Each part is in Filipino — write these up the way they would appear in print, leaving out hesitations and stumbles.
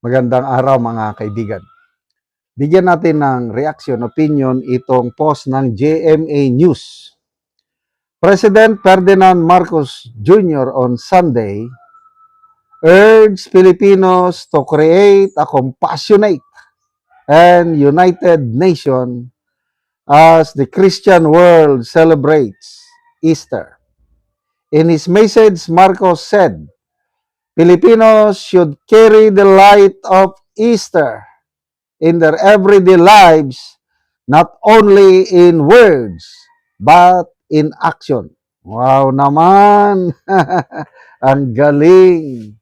Magandang araw mga kaibigan. Bigyan natin ng reaction, opinion itong post ng GMA News. President Ferdinand Marcos Jr. on Sunday urged Filipinos to create a compassionate and united nation as the Christian world celebrates Easter. In his message, Marcos said, Filipinos should carry the light of Easter in their everyday lives, not only in words, but in action. Wow naman! Ang galing!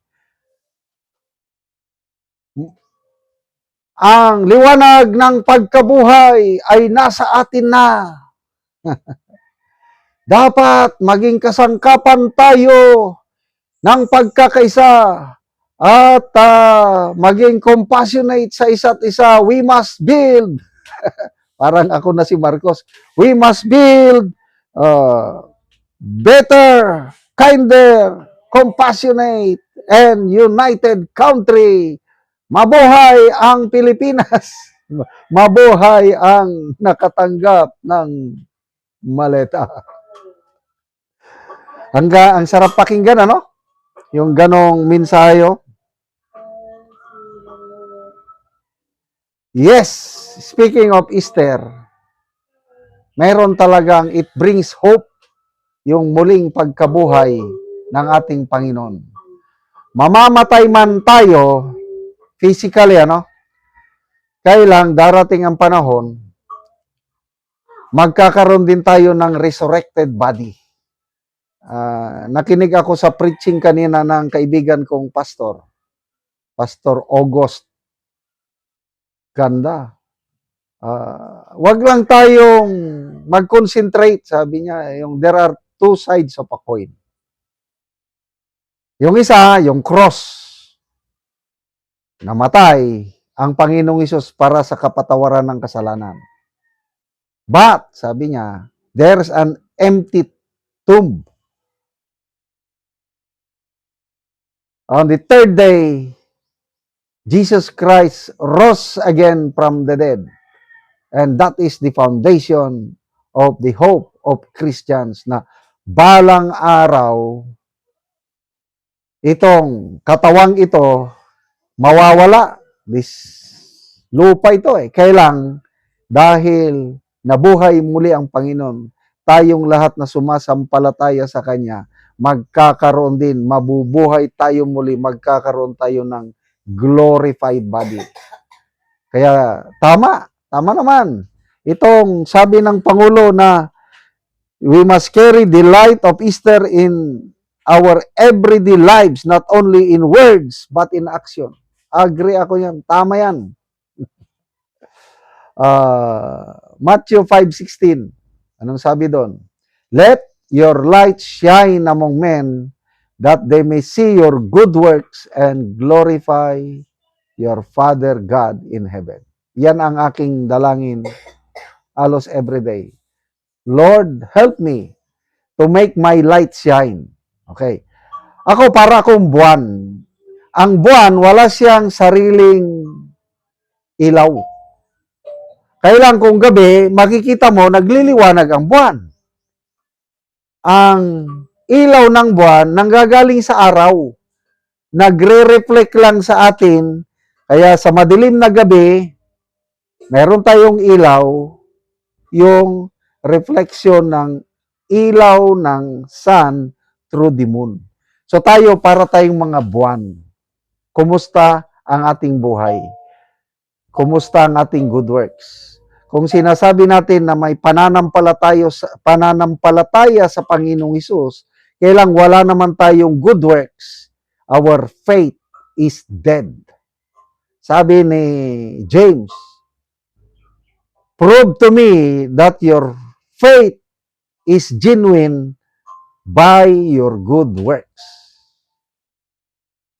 Ang liwanag ng pagkabuhay ay nasa atin na. Dapat maging kasangkapan tayo ng pagkakaisa at maging compassionate sa isa't isa. We must build. Parang ako na si Marcos. We must build better, kinder, compassionate, and united country. Mabuhay ang Pilipinas. Mabuhay ang nakatanggap ng maleta. Ang sarap pakinggan, ano? Yung ganong mensahe. Yes, speaking of Easter, meron talagang it brings hope yung muling pagkabuhay ng ating Panginoon. Mamamatay man tayo physically, ano? Kailang darating ang panahon, magkakaroon din tayo ng resurrected body. Nakinig ako sa preaching kanina ng kaibigan kong pastor, Pastor August. Ganda. Wag lang tayong mag-concentrate, sabi niya, there are two sides of a coin. Yung isa, yung cross. Namatay ang Panginoong Hesus para sa kapatawaran ng kasalanan. But, sabi niya, there's an empty tomb. On the third day, Jesus Christ rose again from the dead. And that is the foundation of the hope of Christians na balang araw, itong katawang ito, mawawala. This lupa ito Kailang dahil nabuhay muli ang Panginoon, tayong lahat na sumasampalataya sa Kanya, magkakaroon din, mabubuhay tayo muli, magkakaroon tayo ng glorified body. Kaya tama naman. Itong sabi ng Pangulo na we must carry the light of Easter in our everyday lives, not only in words, but in action. Agree ako yan. Tama yan. Matthew 5:16. Anong sabi doon? Let your light shine among men, that they may see your good works and glorify your Father God in heaven. Yan ang aking dalangin halos everyday. Lord, help me to make my light shine. Okay. Ako para akong buwan. Ang buwan, wala siyang sariling ilaw. Kailang kung gabi, makikita mo, nagliliwanag ang buwan. Ang ilaw ng buwan, nanggagaling sa araw. Nagre-reflect lang sa atin. Kaya sa madilim na gabi, meron tayong ilaw, yung reflection ng ilaw ng sun through the moon. So tayo, para tayong mga buwan. Kumusta ang ating buhay? Kumusta ang ating good works? Kung sinasabi natin na may pananampalataya sa Panginoong Hesus, kailang wala naman tayong good works, our faith is dead. Sabi ni James, prove to me that your faith is genuine by your good works.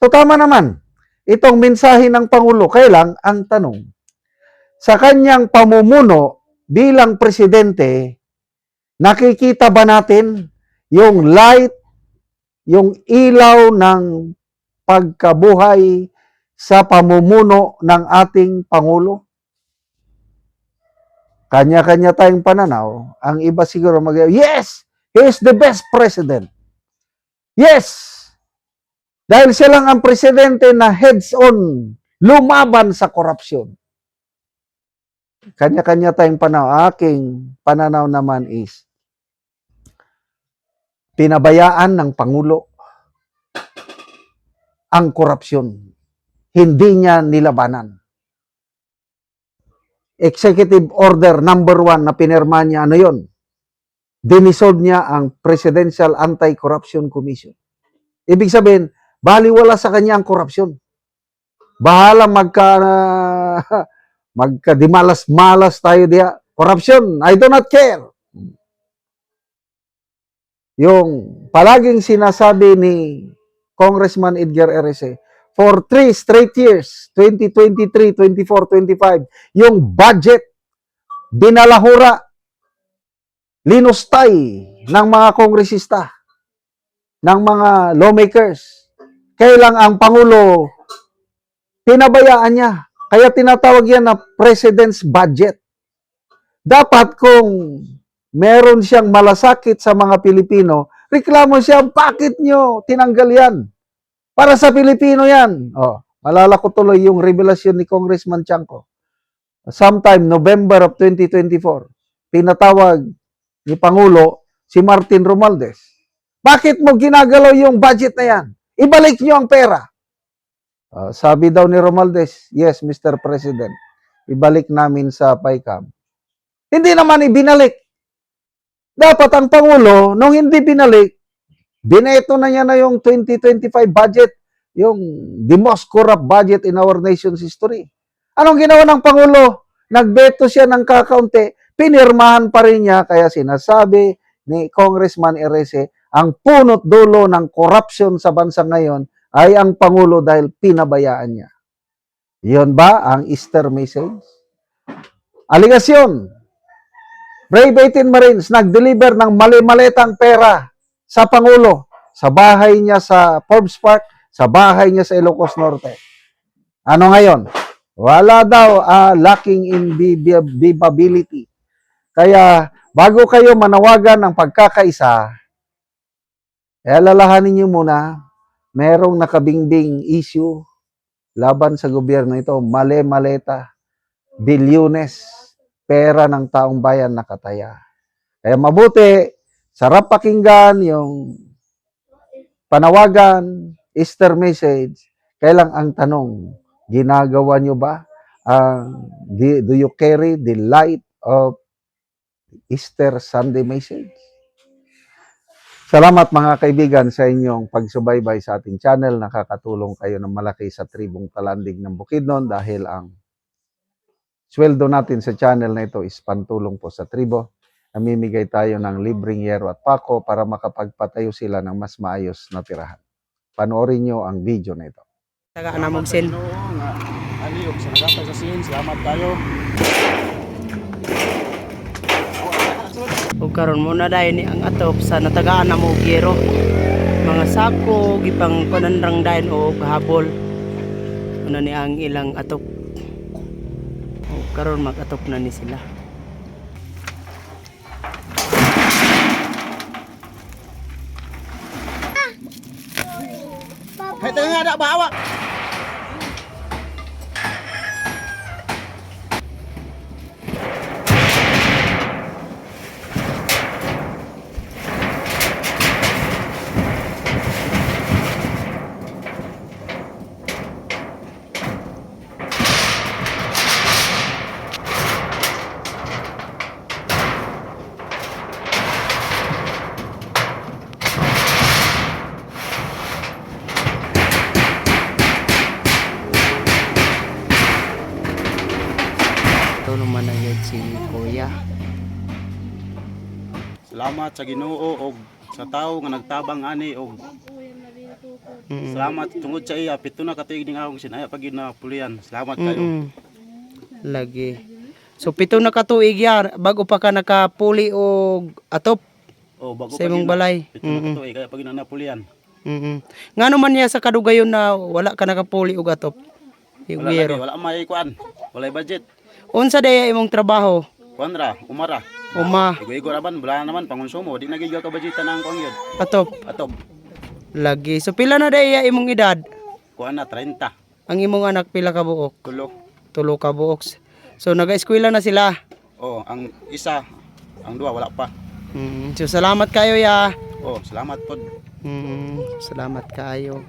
So tama naman, itong mensahe ng Pangulo, kailang ang tanong, sa kanyang pamumuno bilang presidente, nakikita ba natin yung light, yung ilaw ng pagkabuhay sa pamumuno ng ating Pangulo? Kanya-kanya tayong pananaw. Ang iba siguro yes, he is the best president. Yes, dahil siya lang ang presidente na heads-on lumaban sa korupsyon. Kanya-kanya tayong pananaw. Aking pananaw naman is pinabayaan ng Pangulo ang korupsyon. Hindi niya nilabanan. Executive Order number 1 na pinirma niya, ano yun? Dinisolve niya ang Presidential Anti-Corruption Commission. Ibig sabihin, baliwala sa kanya ang korupsyon. Bahala magkadimalas-malas tayo diya. Corruption, I do not care. Yung palaging sinasabi ni Congressman Edgar Erese, for 3 straight years, 2023, 24, 25, yung budget, binalahura, linustay ng mga kongresista, ng mga lawmakers. Kailang ang Pangulo, pinabayaan niya. Kaya tinatawag yan na President's Budget. Dapat kung meron siyang malasakit sa mga Pilipino, reklamo siya, bakit nyo tinanggal yan? Para sa Pilipino yan. Malala ko tuloy yung revelasyon ni Congressman Chanco. Sometime November of 2024, pinatawag ni Pangulo si Martin Romualdez. Bakit mo ginagalaw yung budget na yan? Ibalik nyo ang pera. Sabi daw ni Romualdez, yes, Mr. President, ibalik namin sa PAICAM. Hindi naman ibinalik. Dapat ang Pangulo, nung hindi binalik, bineto na niya na yung 2025 budget, yung the most corrupt budget in our nation's history. Anong ginawa ng Pangulo? Nagbeto siya ng kakaunti, pinirmahan pa rin niya, kaya sinasabi ni Congressman Erese, ang punot dulo ng corruption sa bansa ngayon ay ang Pangulo dahil pinabayaan niya. Iyon ba ang Easter message? Aligasyon. Brave 18 Marines nag-deliver ng mali-malitang pera sa Pangulo, sa bahay niya sa Forbes Park, sa bahay niya sa Ilocos Norte. Ano ngayon? Wala daw, lacking in believability. Kaya bago kayo manawagan ng pagkakaisa, alalahanin niyo muna, merong nakabingbing issue laban sa gobyerno ito, mali-maleta, bilyones, pera ng taong bayan nakataya. Kaya mabuti, sarap pakinggan yung panawagan, Easter message. Kailang ang tanong, ginagawa nyo ba? Do you carry the light of Easter Sunday message? Salamat mga kaibigan sa inyong pagsubaybay sa ating channel. Nakakatulong kayo ng malaki sa tribong Talandig ng Bukidnon dahil ang sweldo natin sa channel na ito is pantulong po sa tribo. Namimigay tayo ng libreng yero at pako para makapagpatayo sila ng mas maayos na tirahan. Panoorin nyo ang video na ito. Taga namog sen. Aliok sa nagapay sa sin, salamat tayo. Ug karon mo na dai ni ang atop sa natagaan na mo gero. Mga sako gipang panandrang dayon og habol. Ano ni ang ilang atop. Ug karon mag-atop na ni sila. Hay tayo nga bawa. Ito naman na yun si Kuya. Salamat sa Ginoo og sa tawo nga nagtabang ani og salamat tungod sa iya pito na katuig ning akong sinaya pag na pulian. Salamat kayo. Lagi. So pito na ka tuig ya bago pa ka nakapuli og atop Oh, bago sa imong balay. Pito na katuig kaya pag na napulian. Ngano man niya sa kadugayon na wala ka nakapuli og atop? Wala Higwero. lagi, wala may kuan. Wala budget. Unsa daya imong trabaho? Kuan ra, umara. Uma, Igo-igo raban, wala naman pangonsumo. Di nagigaw ka budgetan ang kuan yun. atop. Atob. Lagi. So pila na daya imong edad? Kuan na 30. Ang imong anak pila ka buok? Tulo. Tulo ka buok. So naga-eskwela na sila. Oh, ang isa, ang duwa wala pa. So salamat kayo ya. Oh, salamat pod. Salamat kayo.